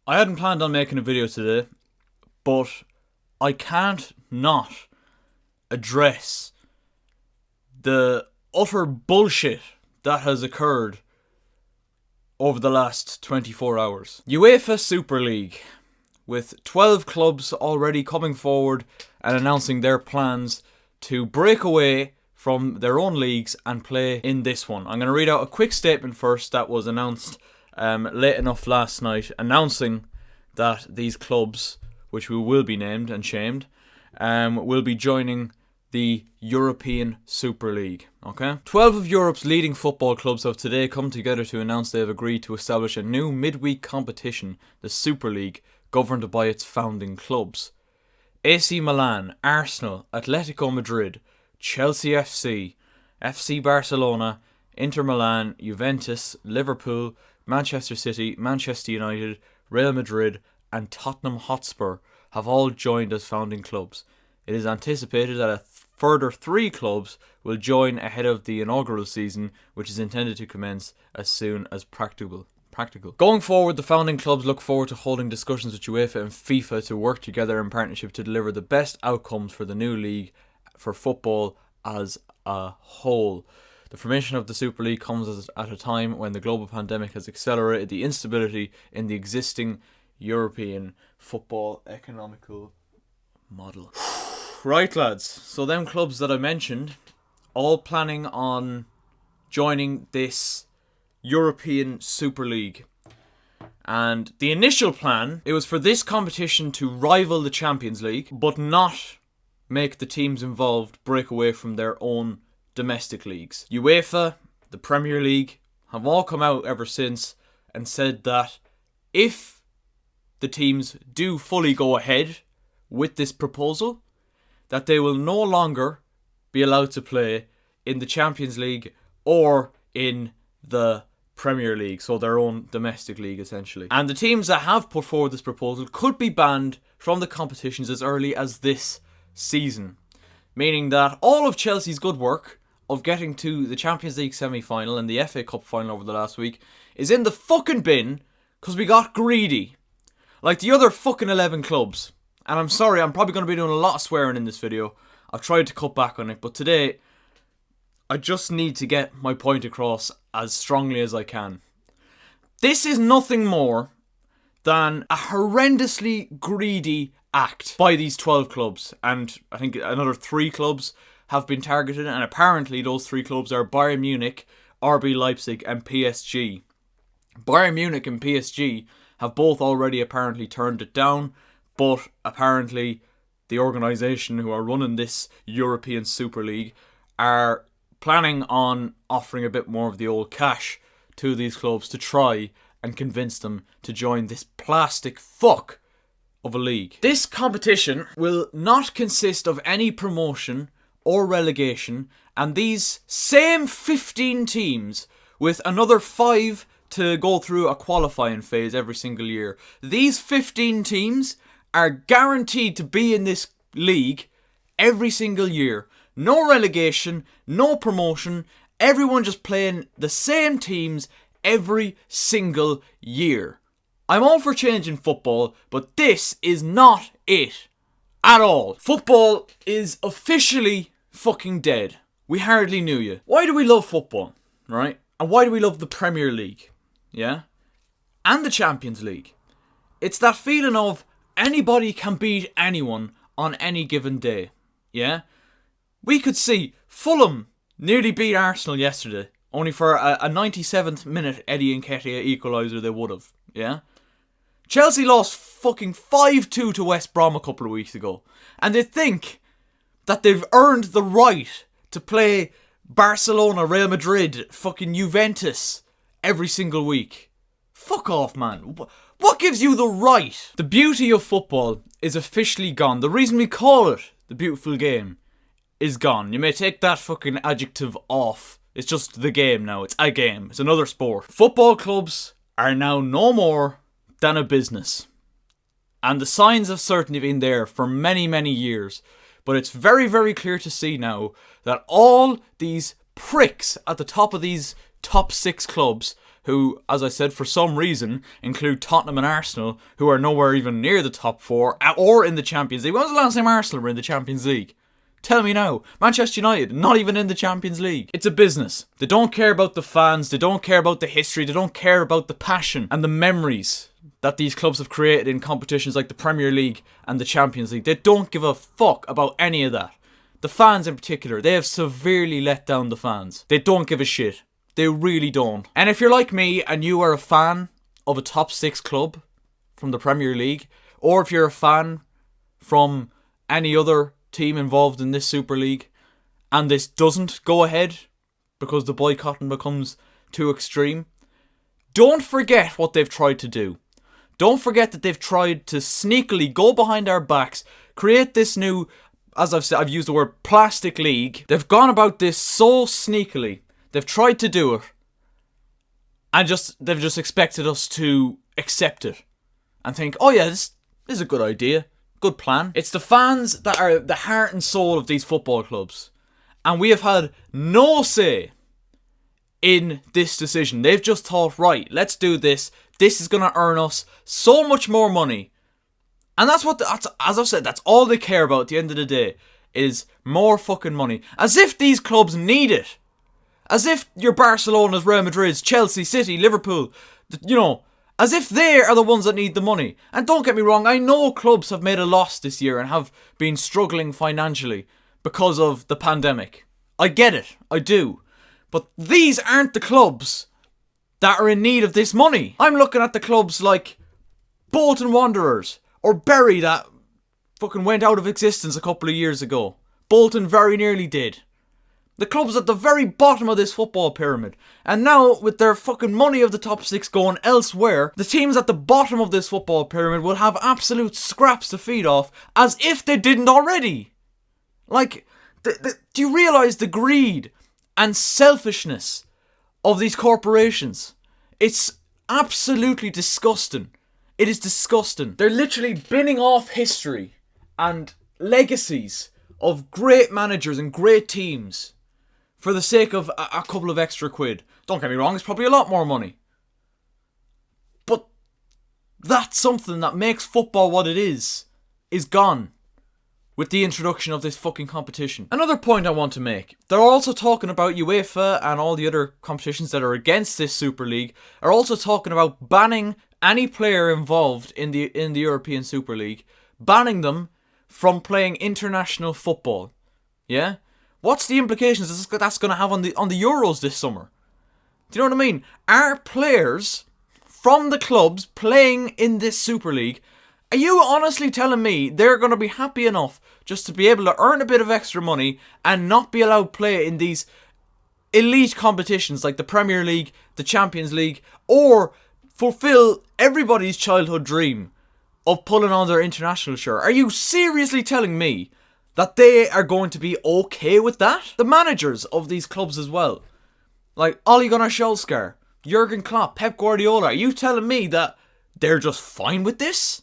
I hadn't planned on making a video today, but I can't not address the utter bullshit that has occurred over the last 24 hours. UEFA Super League, with 12 clubs already coming forward and announcing their plans to break away from their own leagues and play in this one. I'm going to read out a quick statement first that was announced late enough last night, announcing that these clubs, which will be named and shamed, will be joining the European Super League. Okay? 12 of Europe's leading football clubs have today come together to announce they have agreed to establish a new midweek competition, the Super League, governed by its founding clubs. AC Milan, Arsenal, Atlético Madrid, Chelsea FC, FC Barcelona, Inter Milan, Juventus, Liverpool, Manchester City, Manchester United, Real Madrid and Tottenham Hotspur have all joined as founding clubs. It is anticipated that a further 3 clubs will join ahead of the inaugural season, which is intended to commence as soon as practicable. Going forward, the founding clubs look forward to holding discussions with UEFA and FIFA to work together in partnership to deliver the best outcomes for the new league for football as a whole. The formation of the Super League comes at a time when the global pandemic has accelerated the instability in the existing European football economical model. Right, lads, so them clubs that I mentioned, all planning on joining this European Super League. And the initial plan, it was for this competition to rival the Champions League, but not make the teams involved break away from their own domestic leagues. UEFA, the Premier League, have all come out ever since and said that if the teams do fully go ahead with this proposal, that they will no longer be allowed to play in the Champions League or in the Premier League, so their own domestic league essentially. And the teams that have put forward this proposal could be banned from the competitions as early as this season, meaning that all of Chelsea's good work of getting to the Champions League semi-final and the FA Cup final over the last week is in the fucking bin because we got greedy. Like the other fucking 11 clubs. And I'm sorry, I'm probably going to be doing a lot of swearing in this video. I've tried to cut back on it, but today I just need to get my point across as strongly as I can. This is nothing more than a horrendously greedy act by these 12 clubs. And I think another 3 clubs have been targeted, and apparently those 3 clubs are Bayern Munich, RB Leipzig and PSG. Bayern Munich and PSG have both already apparently turned it down, but apparently the organisation who are running this European Super League are planning on offering a bit more of the old cash to these clubs to try and convince them to join this plastic fuck of a league. This competition will not consist of any promotion or relegation, and these same 15 teams, with another 5 to go through a qualifying phase every single year, these 15 teams are guaranteed to be in this league every single year. No relegation, no promotion, everyone just playing the same teams every single year. I'm all for changing football, but this is not it at all. Football is officially fucking dead. We hardly knew you. Why do we love football, right? And why do we love the Premier League? Yeah? And the Champions League. It's that feeling of anybody can beat anyone on any given day. Yeah? We could see Fulham nearly beat Arsenal yesterday, only for a 97th minute Eddie Nketiah equaliser they would have. Yeah? Chelsea lost fucking 5-2 to West Brom a couple of weeks ago. And they think that they've earned the right to play Barcelona, Real Madrid, fucking Juventus every single week. Fuck off, man. What gives you the right? The beauty of football is officially gone. The reason we call it the beautiful game is gone. You may take that fucking adjective off. It's just the game now. It's a game. It's another sport. Football clubs are now no more than a business. And the signs have certainly been there for many, many years. But it's very, very clear to see now that all these pricks at the top of these top 6 clubs who, as I said, for some reason include Tottenham and Arsenal, who are nowhere even near the top 4 or in the Champions League. When was the last time Arsenal were in the Champions League? Tell me now. Manchester United, not even in the Champions League. It's a business. They don't care about the fans, they don't care about the history, they don't care about the passion and the memories that these clubs have created in competitions like the Premier League and the Champions League. They don't give a fuck about any of that. The fans in particular, they have severely let down the fans. They don't give a shit. They really don't. And if you're like me and you are a fan of a top 6 club from the Premier League, or if you're a fan from any other team involved in this Super League, and this doesn't go ahead because the boycotting becomes too extreme, don't forget what they've tried to do. Don't forget that they've tried to sneakily go behind our backs, create this new, as I've said, I've used the word plastic league. They've gone about this so sneakily. They've tried to do it, and they've just expected us to accept it and think, oh yeah, this is a good idea, good plan. It's the fans that are the heart and soul of these football clubs, and we have had no say in this decision. They've just thought, right, let's do this. This is going to earn us so much more money. And that's as I've said, that's all they care about at the end of the day, is more fucking money. As if these clubs need it. As if your Barcelona's, Real Madrid's, Chelsea, City, Liverpool, as if they are the ones that need the money. And don't get me wrong, I know clubs have made a loss this year and have been struggling financially because of the pandemic. I get it, I do. But these aren't the clubs that are in need of this money. I'm looking at the clubs like Bolton Wanderers or Bury that fucking went out of existence a couple of years ago. Bolton very nearly did. The clubs at the very bottom of this football pyramid. And now, with their fucking money of the top 6 going elsewhere, the teams at the bottom of this football pyramid will have absolute scraps to feed off, as if they didn't already. Like, do you realise the greed and selfishness of these corporations? It's absolutely disgusting. It is disgusting. They're literally binning off history and legacies of great managers and great teams for the sake of a couple of extra quid. Don't get me wrong, it's probably a lot more money. But that's something that makes football what it is gone with the introduction of this fucking competition. Another point I want to make. They're also talking about UEFA and all the other competitions that are against this Super League are also talking about banning any player involved in the European Super League, banning them from playing international football. Yeah? What's the implications that's going to have on the Euros this summer? Do you know what I mean? Are players from the clubs playing in this Super League, are you honestly telling me they're going to be happy enough just to be able to earn a bit of extra money and not be allowed to play in these elite competitions like the Premier League, the Champions League, or fulfill everybody's childhood dream of pulling on their international shirt? Are you seriously telling me that they are going to be okay with that? The managers of these clubs as well, like Ole Gunnar Solskjaer, Jurgen Klopp, Pep Guardiola, are you telling me that they're just fine with this?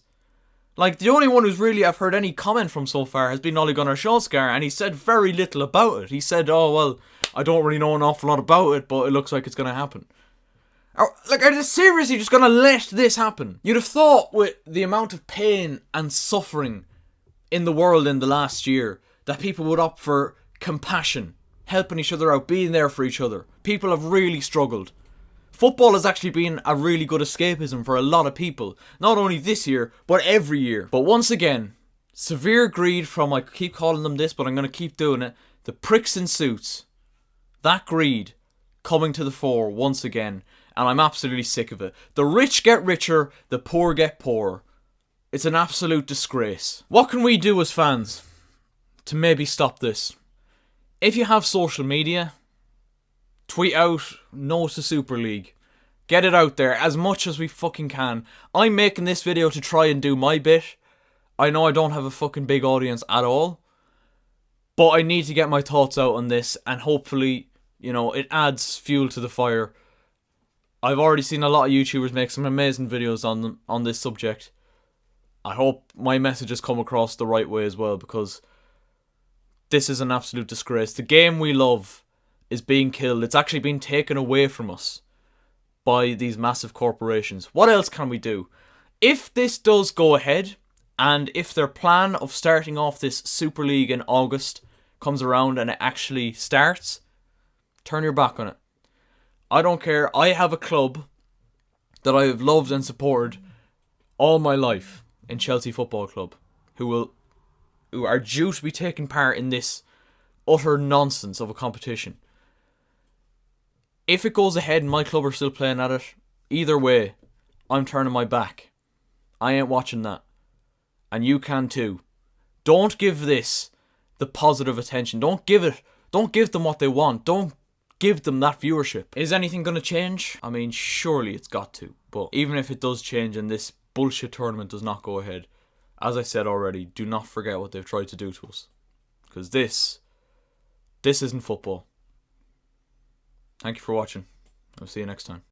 Like, the only one who's really I've heard any comment from so far has been Ole Gunnar Solskjaer, and he said very little about it. He said, oh, well, I don't really know an awful lot about it, but it looks like it's going to happen. Are they seriously just going to let this happen? You'd have thought with the amount of pain and suffering in the world in the last year that people would opt for compassion, helping each other out, being there for each other. People have really struggled. Football has actually been a really good escapism for a lot of people, not only this year but every year. But once again, severe greed from, I keep calling them this but I'm going to keep doing it, the pricks in suits. That greed coming to the fore once again, and I'm absolutely sick of it. The rich get richer, the poor get poorer. It's an absolute disgrace. What can we do as fans to maybe stop this? If you have social media, tweet out no to Super League. Get it out there as much as we fucking can. I'm making this video to try and do my bit. I know I don't have a fucking big audience at all, but I need to get my thoughts out on this, and hopefully, it adds fuel to the fire. I've already seen a lot of YouTubers make some amazing videos on this subject. I hope my message has come across the right way as well, because this is an absolute disgrace. The game we love is being killed. It's actually being taken away from us by these massive corporations. What else can we do? If this does go ahead, and if their plan of starting off this Super League in August comes around and it actually starts, turn your back on it. I don't care. I have a club that I have loved and supported all my life in Chelsea Football Club, who are due to be taking part in this utter nonsense of a competition. If it goes ahead and my club are still playing at it, either way, I'm turning my back. I ain't watching that. And you can too. Don't give this the positive attention. Don't give them what they want. Don't give them that viewership. Is anything going to change? I mean, surely it's got to. But even if it does change and this bullshit tournament does not go ahead, as I said already, do not forget what they've tried to do to us. Because this isn't football. Thank you for watching. I'll see you next time.